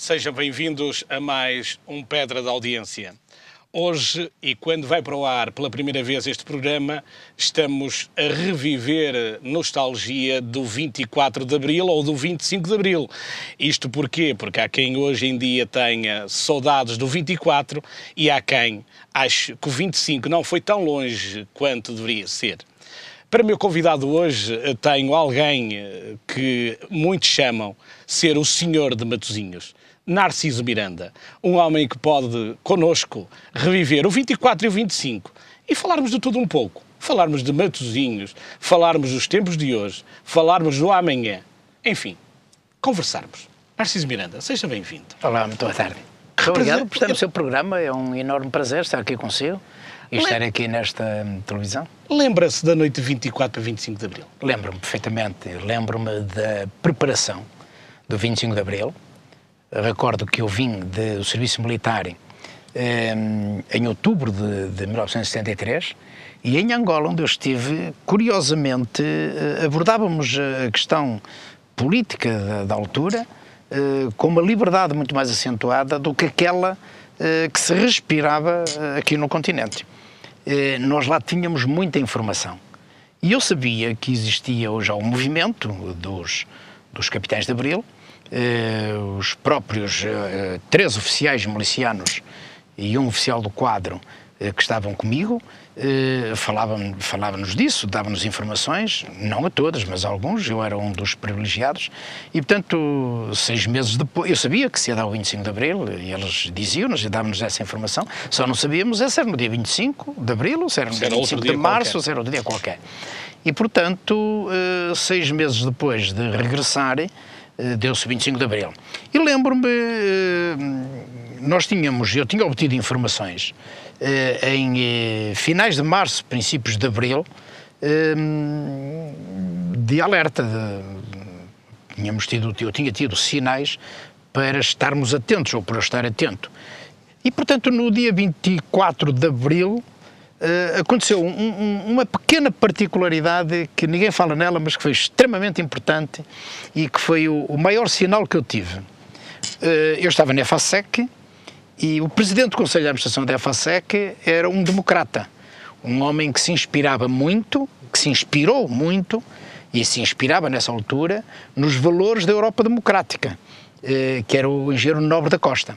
Sejam bem-vindos a mais um Pedra da Audiência. Hoje, e quando vai para o ar pela primeira vez este programa, estamos a reviver nostalgia do 24 de Abril ou do 25 de Abril. Isto porquê? Porque há quem hoje em dia tenha saudades do 24 e há quem ache que o 25 não foi tão longe quanto deveria ser. Para o meu convidado hoje tenho alguém que muitos chamam ser o Senhor de Matosinhos, Narciso Miranda, um homem que pode, connosco, reviver o 24 e o 25 e falarmos de tudo um pouco. Falarmos de Matosinhos, falarmos dos tempos de hoje, falarmos do amanhã, enfim, conversarmos. Narciso Miranda, seja bem-vindo. Olá, muito boa tarde. Obrigado por estar no seu programa, é um enorme prazer estar aqui consigo e estar aqui nesta televisão. Lembra-se da noite de 24 para 25 de Abril? Lembro-me perfeitamente, lembro-me da preparação do 25 de Abril. Recordo que eu vim do serviço militar em outubro de 1973 e em Angola, onde eu estive, curiosamente, abordávamos a questão política da altura com uma liberdade muito mais acentuada do que aquela que se respirava aqui no continente. Nós lá tínhamos muita informação e eu sabia que existia hoje um movimento dos capitães de Abril. Os próprios 3 oficiais milicianos e um oficial do quadro que estavam comigo falavam-nos disso, davam-nos informações, não a todas, mas a alguns, eu era um dos privilegiados, e portanto 6 meses depois, eu sabia que se ia dar o 25 de Abril, e eles diziam-nos e davam-nos essa informação, só não sabíamos se era no dia 25 de Abril, ou se era no dia 25 de Março, ou se era outro dia qualquer. E portanto, 6 meses depois de regressar, deu-se o 25 de Abril. E lembro-me, eu tinha obtido informações em finais de março, princípios de abril, de alerta. Eu tinha tido sinais para estarmos atentos, ou para estar atento. E, portanto, no dia 24 de abril, aconteceu uma pequena particularidade que ninguém fala nela, mas que foi extremamente importante e que foi o maior sinal que eu tive. Eu estava na EFASEC e o presidente do Conselho de Administração da EFASEC era um democrata, um homem que se inspirava muito, que se inspirou muito e se inspirava nessa altura nos valores da Europa democrática, que era o engenheiro Nobre da Costa.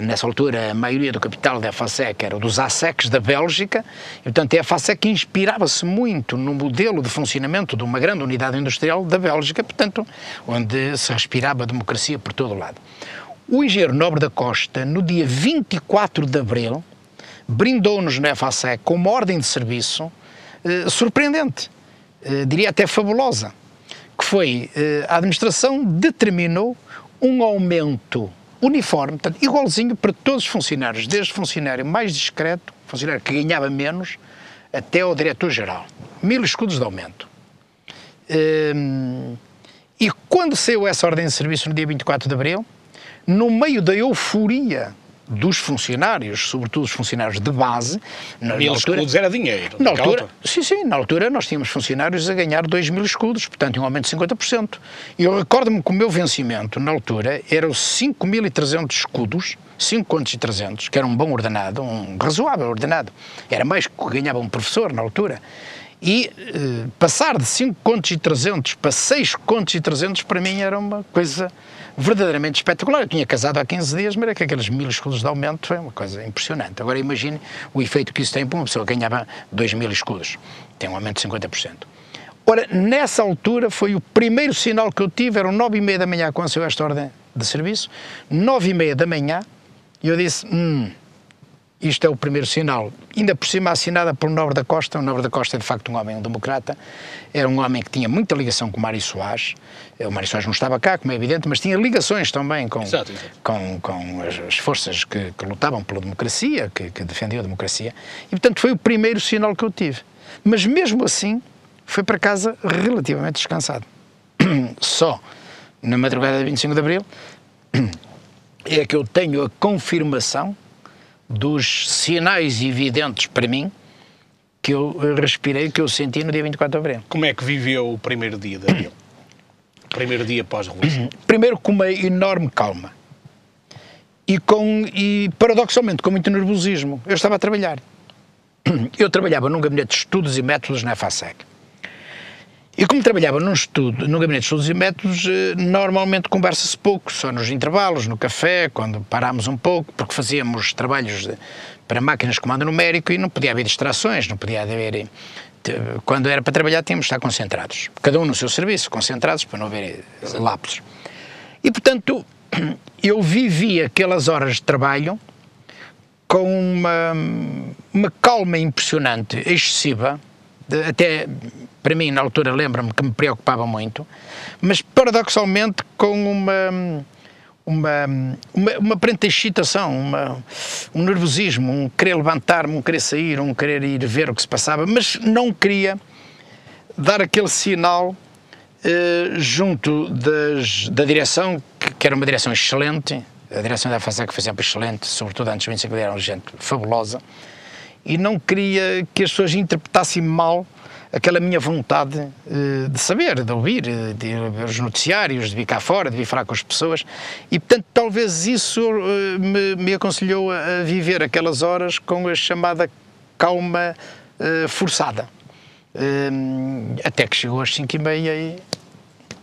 Nessa altura, a maioria do capital da EFASEC era dos ASECs da Bélgica, e, portanto, a EFASEC inspirava-se muito no modelo de funcionamento de uma grande unidade industrial da Bélgica, portanto, onde se respirava a democracia por todo o lado. O engenheiro Nobre da Costa, no dia 24 de abril, brindou-nos na EFASEC com uma ordem de serviço surpreendente, diria até fabulosa, que foi, a administração determinou um aumento uniforme, portanto, igualzinho para todos os funcionários, desde o funcionário mais discreto, funcionário que ganhava menos, até ao diretor-geral. 1000 escudos de aumento. E quando saiu essa ordem de serviço no dia 24 de abril, no meio da euforia dos funcionários, sobretudo os funcionários de base... 1000 escudos era dinheiro. Na altura, sim, na altura nós tínhamos funcionários a ganhar 2000 escudos, portanto um aumento de 50%. E eu recordo-me que o meu vencimento, na altura, eram 5.300 escudos, 5 contos e 300, que era um bom ordenado, um razoável ordenado. Era mais que ganhava um professor na altura. E passar de 5 contos e 300 para 6 contos e 300 para mim era uma coisa verdadeiramente espetacular. Eu tinha casado há 15 dias, mas era que aqueles 1000 escudos de aumento foi uma coisa impressionante. Agora imagine o efeito que isso tem para uma pessoa que ganhava 2000 escudos. Tem um aumento de 50%. Ora, nessa altura foi o primeiro sinal que eu tive, eram 9h30 da manhã quando saiu esta ordem de serviço, 9h30 da manhã, e eu disse, isto é o primeiro sinal, ainda por cima assinada pelo Nobre da Costa. O Nobre da Costa é de facto um homem, um democrata, era um homem que tinha muita ligação com o Mário Soares. O Mário Soares não estava cá, como é evidente, mas tinha ligações também com as forças que lutavam pela democracia, que defendiam a democracia, e portanto foi o primeiro sinal que eu tive. Mas mesmo assim, foi para casa relativamente descansado. Só na madrugada de 25 de Abril é que eu tenho a confirmação dos sinais evidentes para mim que eu respirei, que eu senti no dia 24 de Abril. Como é que viveu o primeiro dia de Abril? O primeiro dia pós-revolução? Primeiro com uma enorme calma. e paradoxalmente com muito nervosismo. Eu estava a trabalhar. Eu trabalhava num gabinete de estudos e métodos na EFASEC. E como trabalhava num gabinete de estudos e métodos, normalmente conversa-se pouco, só nos intervalos, no café, quando parámos um pouco, porque fazíamos trabalhos para máquinas de comando numérico e não podia haver distrações, não podia haver... Quando era para trabalhar tínhamos de estar concentrados, cada um no seu serviço, concentrados para não haver lapsos. E, portanto, eu vivi aquelas horas de trabalho com uma calma impressionante, excessiva, até para mim, na altura, lembro-me que me preocupava muito, mas paradoxalmente com uma aparente excitação, um nervosismo, um querer levantar-me, um querer sair, um querer ir ver o que se passava, mas não queria dar aquele sinal junto da direção, que era uma direção excelente, a direção da EFASEC foi sempre excelente, sobretudo antes de 25 era gente fabulosa, e não queria que as pessoas interpretassem mal aquela minha vontade de saber, de ouvir, de ver os noticiários, de vir cá fora, de vir falar com as pessoas, e portanto talvez isso me aconselhou a viver aquelas horas com a chamada calma forçada, até que chegou às 5h30 e...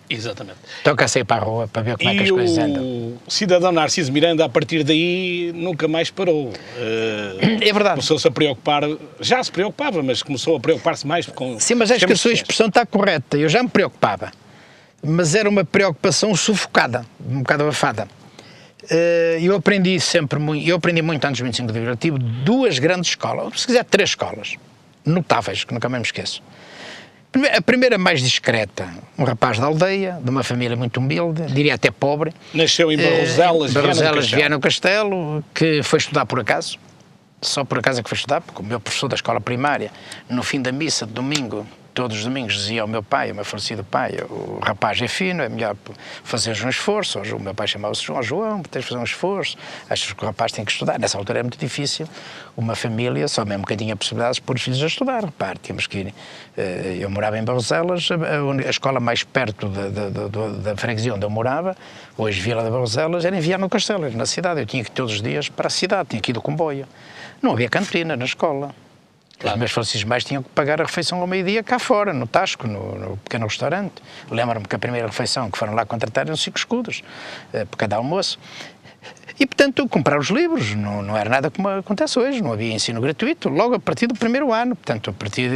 Exatamente. Então cá saí para a rua para ver como é que as coisas andam. E o cidadão Narciso Miranda, a partir daí, nunca mais parou. É verdade. Começou-se a preocupar, já se preocupava, mas começou a preocupar-se mais com... Sim, mas acho que a sua expressão está correta. Eu já me preocupava, mas era uma preocupação sufocada, um bocado abafada. Eu aprendi sempre muito, antes do 25 de Abril. Eu tive 2 grandes escolas, se quiser 3 escolas, notáveis, que nunca mais me esqueço. A primeira mais discreta, um rapaz da aldeia, de uma família muito humilde, diria até pobre. Nasceu em Barroselas, Viana do Castelo, que foi estudar por acaso, só por acaso é que foi estudar, porque o meu professor da escola primária, no fim da missa de domingo, todos os domingos dizia ao meu pai, ao meu falecido pai, o rapaz é fino, é melhor fazeres um esforço. O meu pai chamava-se João, tens de fazer um esforço, achas que o rapaz tem que estudar. Nessa altura é muito difícil, uma família, só mesmo que tinha possibilidades de pôr os filhos a estudar. Repare, tínhamos que ir, eu morava em Barroselas, a escola mais perto da freguesia onde eu morava, hoje Vila de Barroselas, era em Viana do Castelo, na cidade. Eu tinha que ir todos os dias para a cidade, tinha que ir do comboio. Não havia cantina na escola. Claro. Os meus falecidos mais tinham que pagar a refeição ao meio-dia cá fora, no Tasco, no pequeno restaurante. Lembro-me que a primeira refeição que foram lá contratar eram 5 escudos por cada almoço. E, portanto, comprar os livros não era nada como acontece hoje, não havia ensino gratuito, logo a partir do 1º ano. Portanto, a partir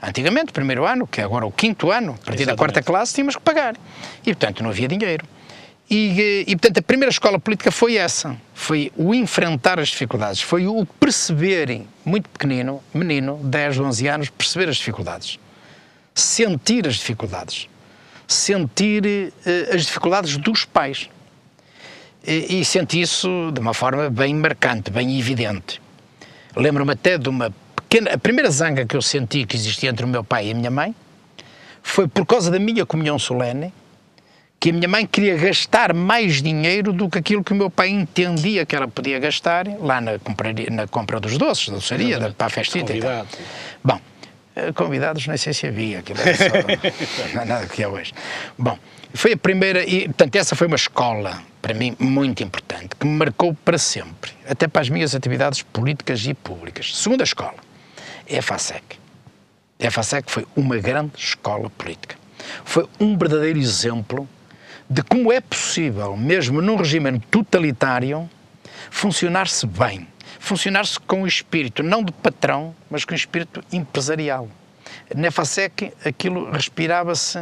antigamente, do 1º ano, que é agora o 5º ano, a partir da 4ª classe, tínhamos que pagar. E, portanto, não havia dinheiro. E, portanto, a primeira escola política foi essa, foi o enfrentar as dificuldades, foi o perceberem, muito pequenino, menino, 10, 11 anos, perceber as dificuldades, sentir as dificuldades dos pais. E senti isso de uma forma bem marcante, bem evidente. Lembro-me até de uma pequena... A primeira zanga que eu senti que existia entre o meu pai e a minha mãe foi por causa da minha comunhão solene, que a minha mãe queria gastar mais dinheiro do que aquilo que o meu pai entendia que ela podia gastar lá na compra dos doces, da doçaria, para a festita e tal. Bom, convidados nem sei se havia, aquilo era só, não é nada que é hoje. Bom, foi a primeira, e portanto essa foi uma escola, para mim, muito importante, que me marcou para sempre, até para as minhas atividades políticas e públicas. Segunda escola, é a EFASEC. A EFASEC foi uma grande escola política. Foi um verdadeiro exemplo de como é possível, mesmo num regime totalitário, funcionar-se bem, funcionar-se com o espírito, não de patrão, mas com o espírito empresarial. Na EFASEC aquilo respirava-se,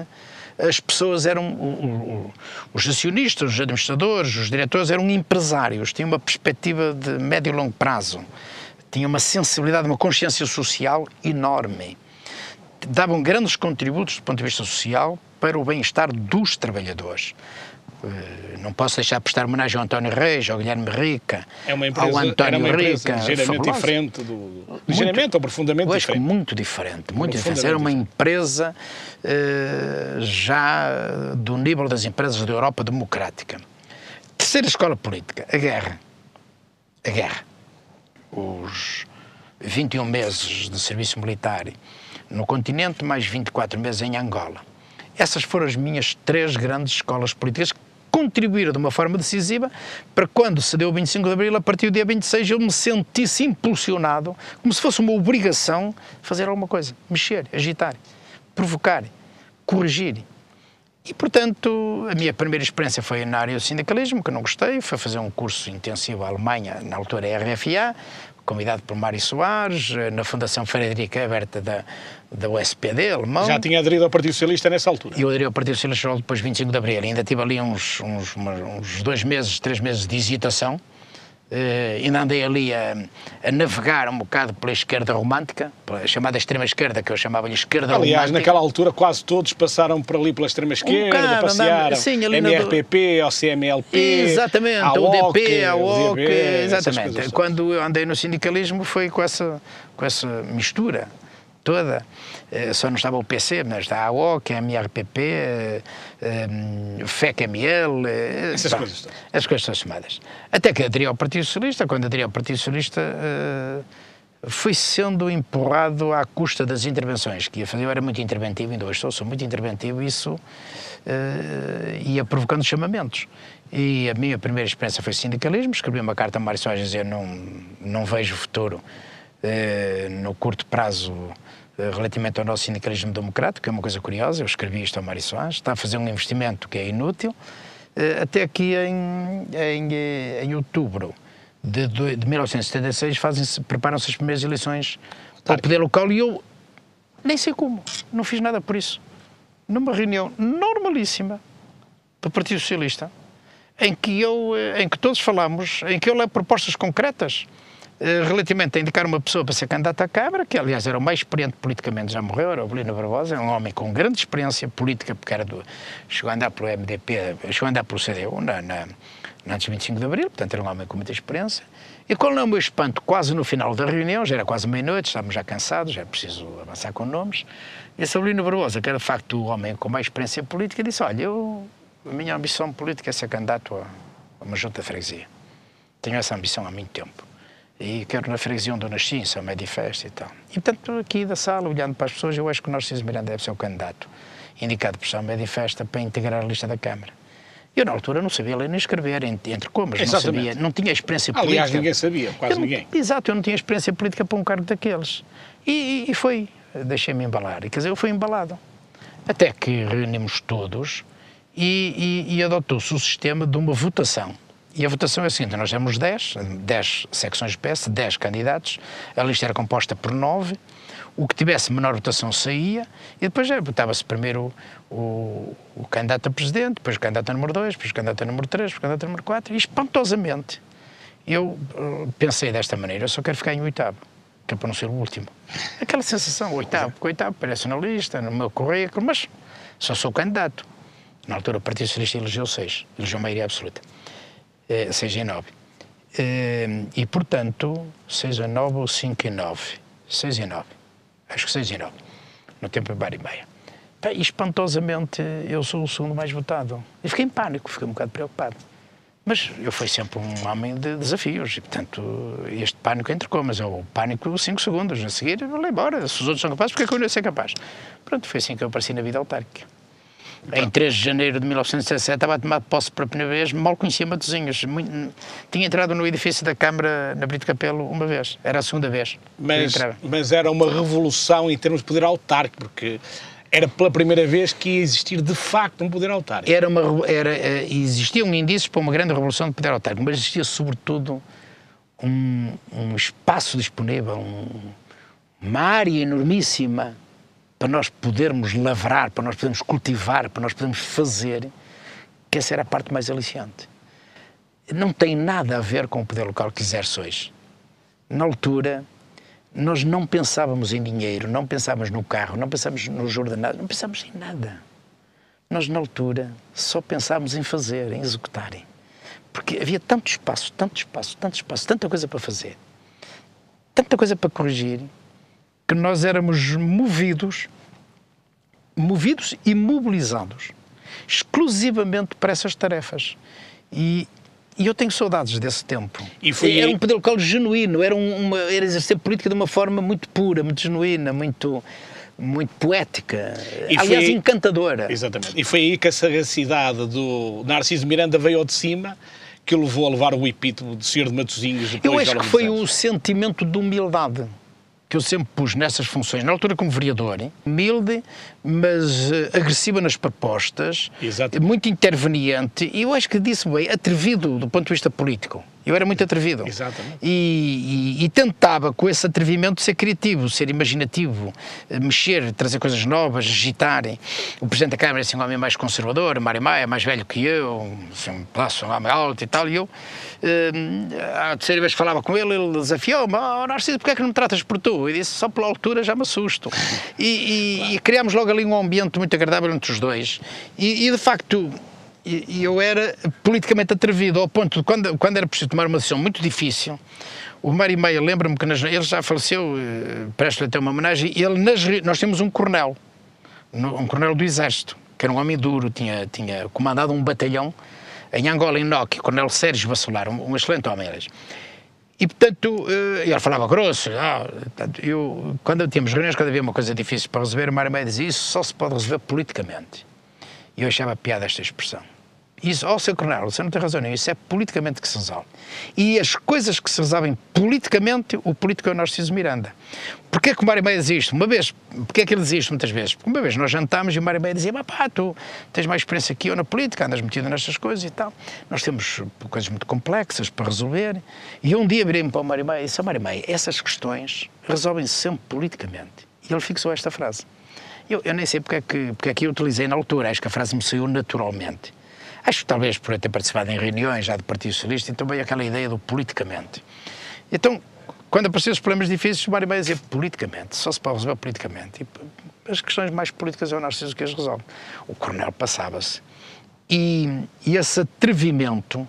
as pessoas eram, os acionistas, os administradores, os diretores eram empresários, tinham uma perspectiva de médio e longo prazo, tinham uma sensibilidade, uma consciência social enorme, davam grandes contributos do ponto de vista social para o bem-estar dos trabalhadores. Não posso deixar de prestar homenagem ao António Reis, ao Guilherme Rica, ao António Rica. Ligeiramente diferente, ligeiramente ou profundamente diferente? Muito diferente, muito diferente. Era uma empresa já do nível das empresas da Europa democrática. Terceira escola política, a guerra. A guerra. Os 21 meses de serviço militar no continente, mais 24 meses em Angola. Essas foram as minhas 3 grandes escolas políticas contribuir de uma forma decisiva para quando se deu o 25 de Abril, a partir do dia 26, eu me sentisse impulsionado, como se fosse uma obrigação, fazer alguma coisa, mexer, agitar, provocar, corrigir. E, portanto, a minha primeira experiência foi na área do sindicalismo, que eu não gostei, foi fazer um curso intensivo à Alemanha, na altura RFA, convidado por Mário Soares, na Fundação Frederica Aberta da USPD, alemão. Já tinha aderido ao Partido Socialista nessa altura? Eu aderi ao Partido Socialista depois de 25 de Abril. Ainda tive ali uns 2 meses, 3 meses de hesitação. Ainda andei ali a navegar um bocado pela esquerda romântica, pela chamada extrema-esquerda, que eu chamava-lhe esquerda romântica. Aliás, naquela altura quase todos passaram por ali pela extrema-esquerda, passearam, sim, ali MRPP, ao CMLP, exatamente, ao UDP, ao OC, UDP, exatamente. Quando eu andei no sindicalismo foi com essa mistura toda. Só não estava o PC, mas está a AOC, a MRPP, FEC-ML, as coisas são chamadas. Até que aderi ao Partido Socialista. Quando aderi ao Partido Socialista, fui sendo empurrado à custa das intervenções que ia fazer. Eu era muito interventivo, ainda hoje sou muito interventivo, e isso ia provocando chamamentos. E a minha primeira experiência foi sindicalismo. Escrevi uma carta a Mário Soares a dizer não vejo futuro no curto prazo relativamente ao nosso sindicalismo democrático, que é uma coisa curiosa. Eu escrevi isto ao Mário Soares. Está a fazer um investimento que é inútil. Até que em outubro de 1976 preparam-se as primeiras eleições para o poder local, e eu nem sei como, não fiz nada por isso. Numa reunião normalíssima do Partido Socialista, em que todos falamos, em que eu levo propostas concretas relativamente a indicar uma pessoa para ser candidata à Câmara, que aliás era o mais experiente politicamente, já morreu, era o Belino Barbosa, é um homem com grande experiência política, porque chegou a andar pelo MDP, chegou a andar pelo CDU antes de 25 de Abril, portanto era um homem com muita experiência. E qual não é o meu espanto, quase no final da reunião, já era quase meia-noite, estávamos já cansados, já era preciso avançar com nomes, e esse Belino Barbosa, que era de facto o homem com mais experiência política, disse: olha, a minha ambição política é ser candidato a uma junta de freguesia. Tenho essa ambição há muito tempo. E quero na freguesia onde eu nasci, em São Medifeste e tal. E, portanto, aqui da sala, olhando para as pessoas, eu acho que o Narciso Miranda deve ser o candidato indicado por São Medifeste para integrar a lista da Câmara. Eu, na altura, não sabia ler nem escrever, entre comas, não sabia, não tinha experiência política. Aliás, ninguém sabia, quase ninguém. Exato, eu não tinha experiência política para um cargo daqueles. E foi, deixei-me embalar. E, quer dizer, eu fui embalado. Até que reunimos todos e adotou-se o sistema de uma votação. E a votação é a seguinte: nós temos 10 secções de PS, 10 candidatos, a lista era composta por 9, o que tivesse menor votação saía, e depois votava-se primeiro o candidato a presidente, depois o candidato a número 2, depois o candidato a número 3, depois o candidato a número 4, e espantosamente eu pensei desta maneira: eu só quero ficar em oitavo, que é para não ser o último. Aquela sensação, oitavo, porque oitavo parece na lista, no meu currículo, mas só sou candidato. Na altura o Partido Socialista elegeu 6, elegeu maioria absoluta. 6 e 9. E, portanto, 6 a 9 ou 5 e 9. 6 e 9. Acho que 6 e 9. No tempo de bar e meia. E, espantosamente, eu sou o segundo mais votado. E fiquei em pânico, fiquei um bocado preocupado. Mas eu fui sempre um homem de desafios. E, portanto, este pânico entre comas. É o pânico 5 segundos. A seguir, eu vou embora. Se os outros são capazes, porque é que eu não ia ser capaz? Pronto, foi assim que eu apareci na vida autárquica. Em 3 de janeiro de 1917 estava a tomar posse pela primeira vez, mal conhecia Matosinhos. Tinha entrado no edifício da Câmara na Brito Capelo uma vez, era a segunda vez. Mas era uma revolução em termos de poder autárquico, porque era pela primeira vez que ia existir de facto um poder autárquico. Existiam indícios para uma grande revolução de poder autárquico, mas existia sobretudo um espaço disponível, uma área enormíssima para nós podermos lavrar, para nós podermos cultivar, para nós podermos fazer, que essa era a parte mais aliciante. Não tem nada a ver com o poder local que exerce hoje. Na altura, nós não pensávamos em dinheiro, não pensávamos no carro, não pensávamos nos ordenados, não pensávamos em nada. Nós, na altura, só pensávamos em fazer, em executar. Porque havia tanto espaço, tanta coisa para fazer, tanta coisa para corrigir, que nós éramos movidos e mobilizados exclusivamente para essas tarefas. E eu tenho saudades desse tempo. Era um poder local genuíno, era exercer política de uma forma muito pura, muito genuína, muito muito poética, E aliás, foi- encantadora. Exatamente. E foi aí que a sagacidade do Narciso Miranda veio ao de cima, que o levou a levar o epíteto de Senhor de Matosinhos depois Eu de acho que alguns foi anos. o sentimento de humildade que eu sempre pus nessas funções, na altura como vereador, hein? Humilde, mas agressiva nas propostas, Exatamente. muito interveniente, e eu acho que disse bem, atrevido do ponto de vista político. Eu era muito atrevido. Exatamente. E tentava, com esse atrevimento, ser criativo, ser imaginativo, mexer, trazer coisas novas, agitar. O Presidente da Câmara é assim, um homem mais conservador, Mário Maia, mais velho que eu, assim, um homem alto e tal, e eu, a terceira vez que falava com ele, ele desafiou-me: "Oh, Narciso, porquê é que não me tratas por tu?" E disse: "Só pela altura já me assusto." E criámos logo ali um ambiente muito agradável entre os dois. E de facto, eu era politicamente atrevido, ao ponto de, quando era preciso tomar uma decisão muito difícil, o Mário Maia, lembra-me que ele já faleceu, presto-lhe até uma homenagem, nós temos um coronel do Exército, que era um homem duro, tinha comandado um batalhão em Angola, em Noque, o coronel Sérgio Bacelar, um excelente homem. E, portanto, ele falava grosso. Quando tínhamos reuniões, quando havia uma coisa difícil para resolver, o Mário Maia dizia: "Isso só se pode resolver politicamente." E eu achava piada esta expressão. Isso, Sr. Coronel, você não tem razão nenhuma, isso é politicamente que se resolve. E as coisas que se resolvem politicamente, o político é o Narciso Miranda. Porquê que o Mário Maia dizia isto? Porquê é que ele dizia isto muitas vezes? Porque uma vez nós jantámos e o Mário Maia dizia: "Pá, tu tens mais experiência que eu na política, andas metido nestas coisas e tal. Nós temos coisas muito complexas para resolver." E eu um dia virei-me para o Mário Maia e disse: "Mário Maia, essas questões resolvem-se sempre politicamente." E ele fixou esta frase. Eu nem sei porque é que eu utilizei na altura, acho que a frase me saiu naturalmente. Acho que talvez por eu ter participado em reuniões já do Partido Socialista, então veio aquela ideia do politicamente. Então, quando apareciam os problemas difíceis, o Mário Maia dizia: politicamente, só se pode resolver politicamente. E as questões mais políticas é o Narciso que as resolve. O coronel passava-se. E esse atrevimento,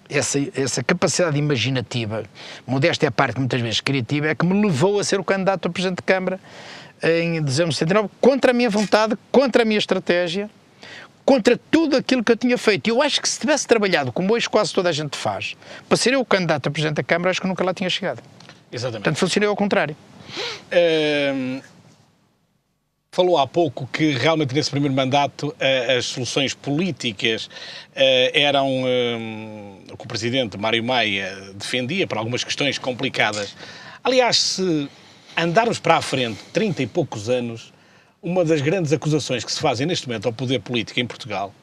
essa capacidade imaginativa, modéstia à parte, muitas vezes criativa, é que me levou a ser o candidato a Presidente de Câmara em dezembro de 79, contra a minha vontade, contra a minha estratégia, contra tudo aquilo que eu tinha feito. Eu acho que se tivesse trabalhado, como hoje quase toda a gente faz, para ser eu o candidato a Presidente da Câmara, acho que nunca lá tinha chegado. Exatamente. Portanto, funcionei ao contrário. Falou há pouco que realmente nesse primeiro mandato as soluções políticas eram o que o Presidente Mário Maia defendia para algumas questões complicadas. Aliás, se andarmos para a frente 30 e poucos anos, uma das grandes acusações que se fazem neste momento ao poder político em Portugal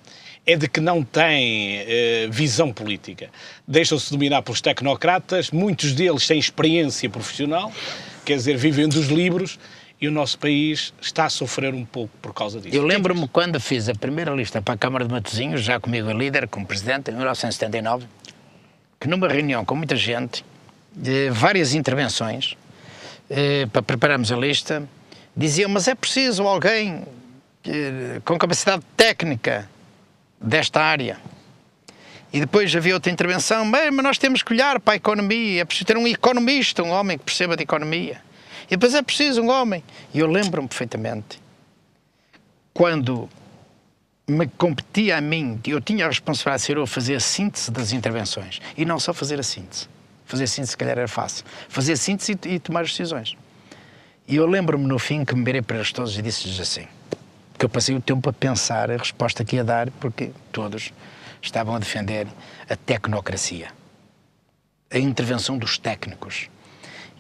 é de que não tem visão política. Deixam-se dominar pelos tecnocratas, muitos deles têm experiência profissional, quer dizer, vivem dos livros, e o nosso país está a sofrer um pouco por causa disso. Eu lembro-me quando fiz a primeira lista para a Câmara de Matosinhos, já comigo a líder, como Presidente, em 1979, que numa reunião com muita gente, várias intervenções, para prepararmos a lista, diziam: "Mas é preciso alguém com capacidade técnica desta área." E depois havia outra intervenção: "Mas nós temos que olhar para a economia, é preciso ter um economista, um homem que perceba de economia. E depois é preciso um homem." E eu lembro-me perfeitamente, quando me competia a mim, eu tinha a responsabilidade de ser eu a fazer a síntese das intervenções. E não só fazer a síntese. Fazer a síntese, se calhar, era fácil. Fazer a síntese e tomar as decisões. E eu lembro-me no fim que me virei para eles todos e disse-lhes assim, que eu passei o tempo a pensar a resposta que ia dar, porque todos estavam a defender a tecnocracia, a intervenção dos técnicos.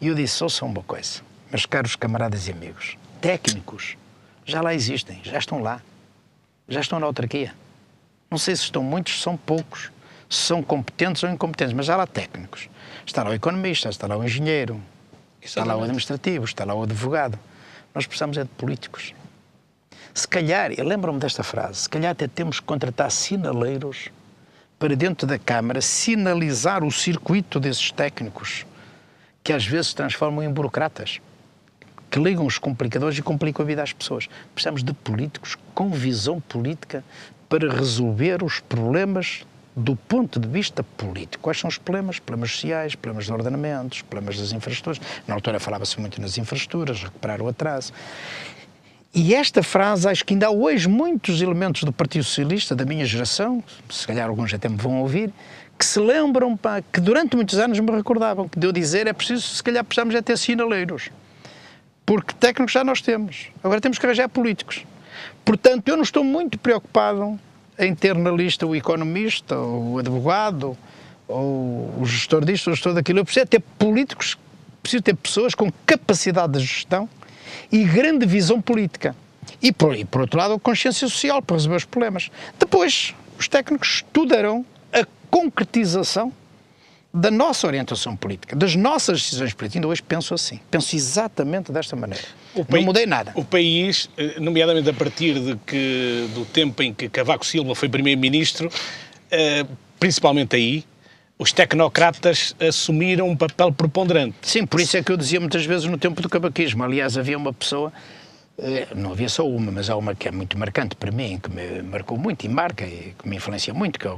E eu disse: ouçam uma coisa, meus caros camaradas e amigos, técnicos já lá existem, já estão lá, já estão na autarquia. Não sei se estão muitos, se são poucos, se são competentes ou incompetentes, mas já lá técnicos. Está lá o economista, está lá o engenheiro, está lá o administrativo, está lá o advogado. Nós precisamos é de políticos. Se calhar, eu lembro-me desta frase, se calhar até temos que contratar sinaleiros para dentro da Câmara sinalizar o circuito desses técnicos, que às vezes se transformam em burocratas, que ligam os complicadores e complicam a vida às pessoas. Precisamos de políticos com visão política para resolver os problemas do ponto de vista político. Quais são os problemas? Problemas sociais, problemas de ordenamentos, problemas das infraestruturas. Na altura falava-se muito nas infraestruturas, recuperar o atraso. E esta frase, acho que ainda há hoje muitos elementos do Partido Socialista, da minha geração, se calhar alguns até me vão ouvir, que se lembram, que durante muitos anos me recordavam, que de eu dizer é preciso, se calhar precisamos é ter sinaleiros. porque técnicos já nós temos. Agora temos que arranjar políticos. Portanto, eu não estou muito preocupado em ter na lista o economista, ou o advogado, ou o gestor disto, ou o gestor daquilo. Eu preciso ter políticos, preciso ter pessoas com capacidade de gestão e grande visão política. E por outro lado, a consciência social para resolver os problemas. Depois, os técnicos estudarão a concretização da nossa orientação política, das nossas decisões políticas. Ainda hoje penso assim, penso exatamente desta maneira. Não mudei nada. O país, nomeadamente a partir do tempo em que Cavaco Silva foi primeiro-ministro, principalmente aí, os tecnocratas assumiram um papel preponderante. Sim, por isso é que eu dizia muitas vezes no tempo do cavaquismo. Aliás, havia uma pessoa, não havia só uma, mas há uma que é muito marcante para mim, que me marcou muito e marca, e que me influencia muito, que é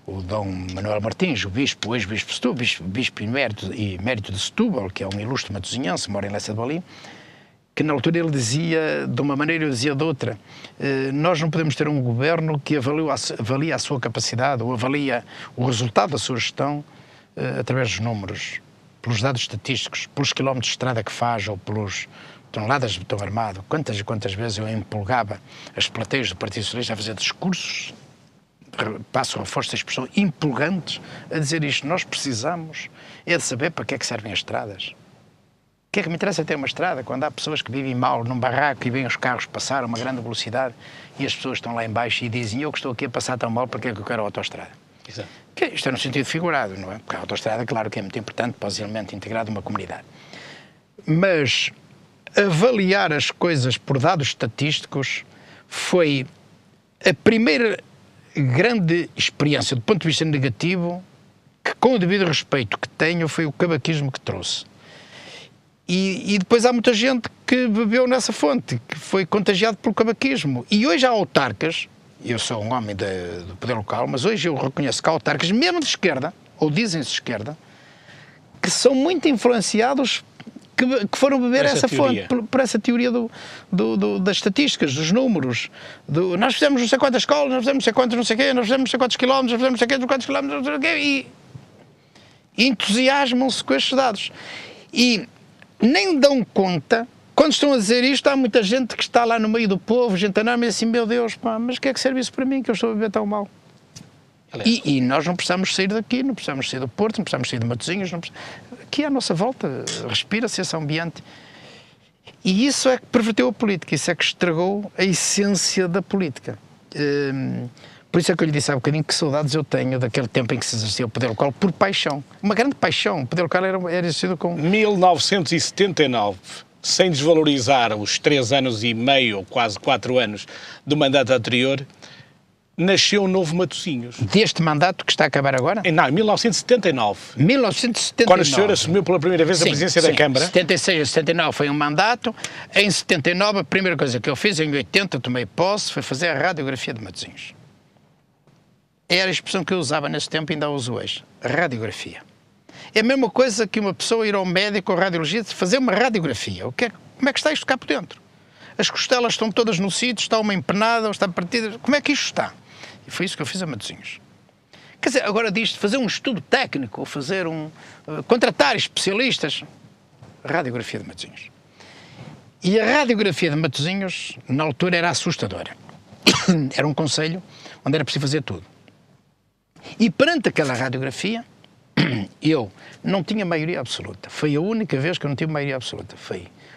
o Dom Manuel Martins, o bispo, o ex-bispo de Setúbal, bispo emérito de Setúbal, que é um ilustre matosinhense, mora em Lessa de Valim, que na altura ele dizia de uma maneira e eu dizia de outra. Nós não podemos ter um governo que avalia a sua capacidade ou avalia o resultado da sua gestão através dos números, pelos dados estatísticos, pelos quilómetros de estrada que faz ou pelos toneladas de betão armado. Quantas e quantas vezes eu empolgava as plateias do Partido Socialista a fazer discursos, passo a força de expressão, empolgantes, a dizer isto. Nós precisamos é de saber para que é que servem as estradas. O que é que me interessa ter uma estrada quando há pessoas que vivem mal num barraco e veem os carros passar a uma grande velocidade e as pessoas estão lá em baixo e dizem eu que estou aqui a passar tão mal, para que é que eu quero a autoestrada? Exato. Isto é no sentido figurado, não é? Porque a autoestrada, claro que é muito importante para o desenvolvimento integrado de uma comunidade. Mas avaliar as coisas por dados estatísticos foi a primeira grande experiência do ponto de vista negativo que, com o devido respeito que tenho, foi o cavaquismo que trouxe. E depois há muita gente que bebeu nessa fonte, que foi contagiado pelo cavaquismo. E hoje há autarcas, eu sou um homem do poder local, mas hoje eu reconheço que há autarcas, mesmo de esquerda, ou dizem-se de esquerda, que são muito influenciados, que foram beber essa fonte, por essa teoria das estatísticas, dos números. Nós fizemos não sei quantas escolas, nós fizemos não sei quantos não sei quê, nós fizemos não sei quantos quilómetros, nós fizemos não sei quantos quilómetros, não sei quê, e entusiasmam-se com estes dados. E nem dão conta, quando estão a dizer isto, há muita gente que está lá no meio do povo, gente enorme, e assim, meu Deus, pá, mas o que é que serve isso para mim, que eu estou a viver tão mal? E nós não precisamos sair daqui, não precisamos sair do Porto, não precisamos sair de Matosinhos, aqui à nossa volta respira-se esse ambiente. E isso é que perverteu a política, isso é que estragou a essência da política. Por isso é que eu lhe disse há bocadinho que saudades eu tenho daquele tempo em que se exercia o poder local por paixão. Uma grande paixão. O poder local era exercido com... 1979, sem desvalorizar os 3 anos e meio, ou quase 4 anos, do mandato anterior, nasceu um novo Matosinhos. Deste mandato que está a acabar agora? Não, em 1979. 1979. Quando o senhor assumiu pela primeira vez a presidência da Câmara. 76 a 79 foi um mandato. Em 79, a primeira coisa que eu fiz, em 80 tomei posse, foi fazer a radiografia de Matosinhos. Era a expressão que eu usava nesse tempo e ainda a uso hoje. Radiografia. É a mesma coisa que uma pessoa ir ao médico ou radiologista fazer uma radiografia. Como é que está isto cá por dentro? As costelas estão todas no sítio, está uma empenada, ou está partida. Como é que isto está? E foi isso que eu fiz a Matosinhos. Quer dizer, agora diz fazer um estudo técnico, ou fazer contratar especialistas. Radiografia de Matosinhos. E a radiografia de Matosinhos, na altura, era assustadora. Era um concelho onde era preciso fazer tudo. E perante aquela radiografia, eu não tinha maioria absoluta. Foi a única vez que eu não tive maioria absoluta.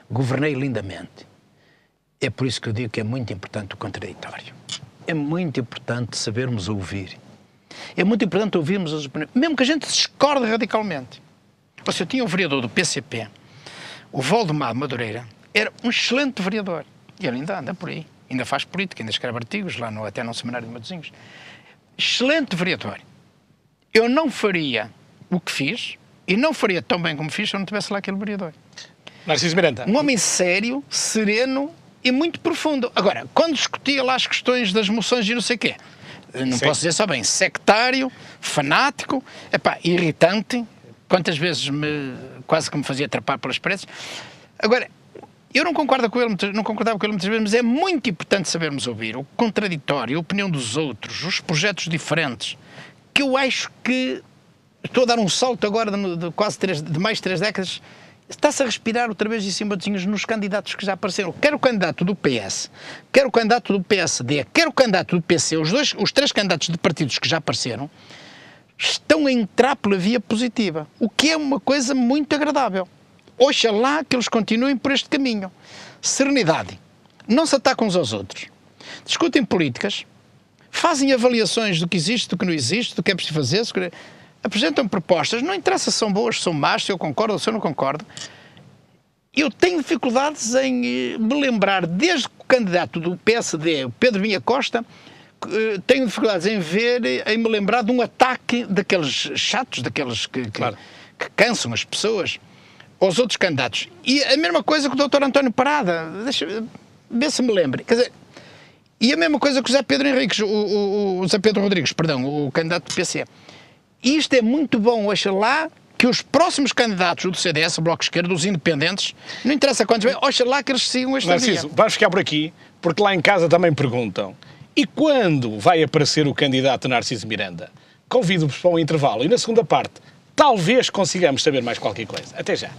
Governei lindamente. É por isso que eu digo que é muito importante o contraditório. É muito importante sabermos ouvir. É muito importante ouvirmos as opiniões, mesmo que a gente discorde radicalmente. Se eu tinha um vereador do PCP, o Valdemar Madureira, era um excelente vereador. E ele ainda anda por aí. Ainda faz política, ainda escreve artigos lá até no seminário de Matosinhos. Excelente vereador. Eu não faria o que fiz e não faria tão bem como fiz se eu não tivesse lá aquele vereador. Narciso Miranda. Um homem sério, sereno e muito profundo. Agora, quando discutia lá as questões das moções e não sei o quê, não posso dizer só bem, sectário, fanático, irritante, quantas vezes quase que me fazia trapar pelas paredes. Agora, eu não concordava com ele muitas vezes, mas é muito importante sabermos ouvir o contraditório, a opinião dos outros, os projetos diferentes, que eu acho que estou a dar um salto agora de mais 3 décadas Está-se a respirar outra vez em cima nos candidatos que já apareceram. Quer o candidato do PS, quer o candidato do PSD, quer o candidato do PC, os três candidatos de partidos que já apareceram, estão a entrar pela via positiva, o que é uma coisa muito agradável. Oxalá que eles continuem por este caminho. Serenidade. Não se atacam uns aos outros. Discutem políticas, fazem avaliações do que existe, do que não existe, do que é preciso fazer, apresentam propostas, não interessa se são boas, se são más, se eu concordo ou se eu não concordo. Eu tenho dificuldades em me lembrar, desde que o candidato do PSD, o Pedro Vinha Costa, tenho dificuldades em me lembrar de um ataque daqueles chatos, daqueles que cansam as pessoas, aos outros candidatos. E a mesma coisa com o Dr. António Parada, deixa ver se me lembro. Quer dizer, e a mesma coisa com o José Pedro Henriques, o José Pedro Rodrigues, perdão, o candidato do PC. E isto é muito bom, oxalá que os próximos candidatos do CDS, o Bloco de Esquerda, os independentes, não interessa quantos vêm, oxalá que eles sigam esta via. Narciso, vamos ficar por aqui, porque lá em casa também perguntam, e quando vai aparecer o candidato Narciso Miranda? Convido-vos para um intervalo e na segunda parte talvez consigamos saber mais qualquer coisa. Até já.